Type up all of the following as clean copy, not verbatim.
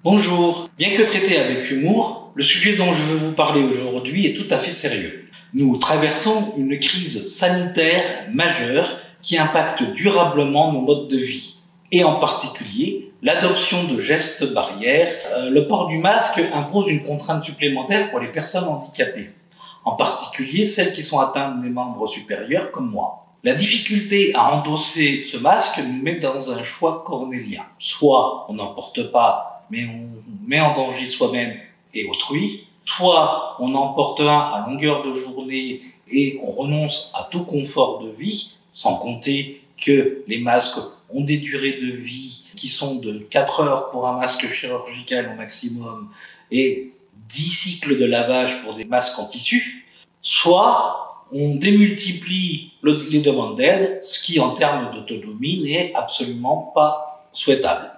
Bonjour, bien que traité avec humour, le sujet dont je veux vous parler aujourd'hui est tout à fait sérieux. Nous traversons une crise sanitaire majeure qui impacte durablement nos modes de vie, et en particulier l'adoption de gestes barrières. Le port du masque impose une contrainte supplémentaire pour les personnes handicapées, en particulier celles qui sont atteintes des membres supérieurs comme moi. La difficulté à endosser ce masque nous met dans un choix cornélien. Soit on n'en porte pas, mais on met en danger soi-même et autrui, soit on en porte un à longueur de journée et on renonce à tout confort de vie, sans compter que les masques ont des durées de vie qui sont de 4 heures pour un masque chirurgical au maximum et 10 cycles de lavage pour des masques en tissu, soit on démultiplie les demandes d'aide, ce qui en termes d'autonomie n'est absolument pas souhaitable.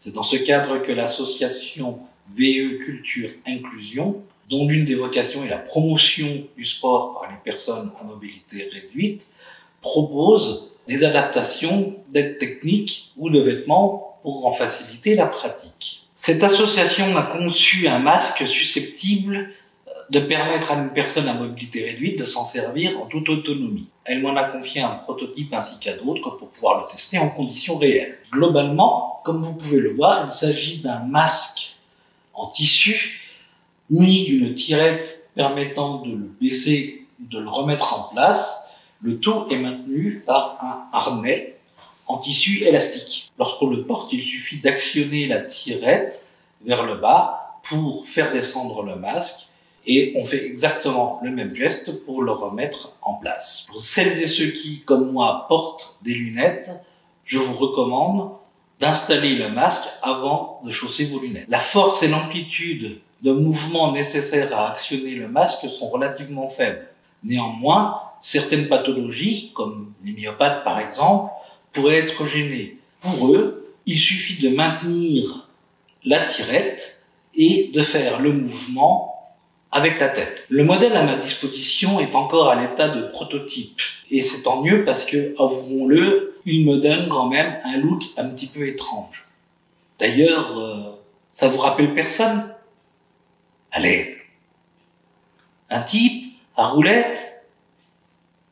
C'est dans ce cadre que l'association VE Culture Inclusion, dont l'une des vocations est la promotion du sport par les personnes à mobilité réduite, propose des adaptations d'aides techniques ou de vêtements pour en faciliter la pratique. Cette association a conçu un masque susceptible de permettre à une personne à mobilité réduite de s'en servir en toute autonomie. Elle m'en a confié un prototype ainsi qu'à d'autres pour pouvoir le tester en conditions réelles. Globalement, comme vous pouvez le voir, il s'agit d'un masque en tissu muni d'une tirette permettant de le baisser, de le remettre en place. Le tout est maintenu par un harnais en tissu élastique. Lorsqu'on le porte, il suffit d'actionner la tirette vers le bas pour faire descendre le masque. Et on fait exactement le même geste pour le remettre en place. Pour celles et ceux qui, comme moi, portent des lunettes, je vous recommande d'installer le masque avant de chausser vos lunettes. La force et l'amplitude de mouvement nécessaires à actionner le masque sont relativement faibles. Néanmoins, certaines pathologies, comme les myopathes par exemple, pourraient être gênées. Pour eux, il suffit de maintenir la tirette et de faire le mouvement avec la tête. Le modèle à ma disposition est encore à l'état de prototype. Et c'est tant mieux parce que, avouons-le, il me donne quand même un look un petit peu étrange. D'ailleurs, ça vous rappelle personne? Allez, un type à roulette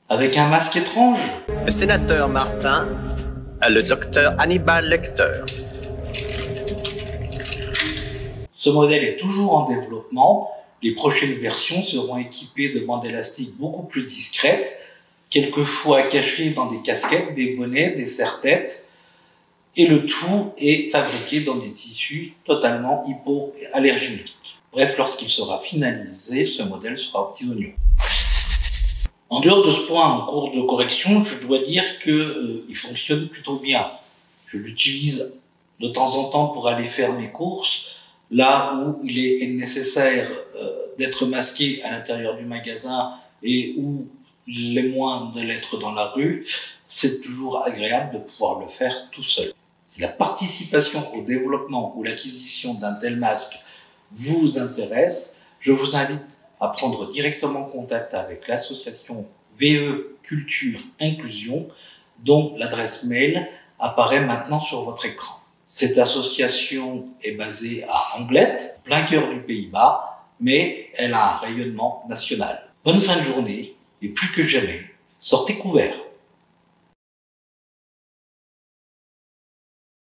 avec un masque étrange. Le sénateur Martin, le docteur Hannibal Lecter. Ce modèle est toujours en développement. Les prochaines versions seront équipées de bandes élastiques beaucoup plus discrètes, quelquefois cachées dans des casquettes, des bonnets, des serre-têtes, et le tout est fabriqué dans des tissus totalement hypoallergéniques. Bref, lorsqu'il sera finalisé, ce modèle sera aux petits oignons. En dehors de ce point en cours de correction, je dois dire qu'il fonctionne plutôt bien. Je l'utilise de temps en temps pour aller faire mes courses, là où il est nécessaire d'être masqué à l'intérieur du magasin et où il est moins de l'être dans la rue, c'est toujours agréable de pouvoir le faire tout seul. Si la participation au développement ou l'acquisition d'un tel masque vous intéresse, je vous invite à prendre directement contact avec l'association VE Culture Inclusion, dont l'adresse mail apparaît maintenant sur votre écran. Cette association est basée à Anglet, plein cœur du Pays-Bas, mais elle a un rayonnement national. Bonne fin de journée, et plus que jamais, sortez couverts.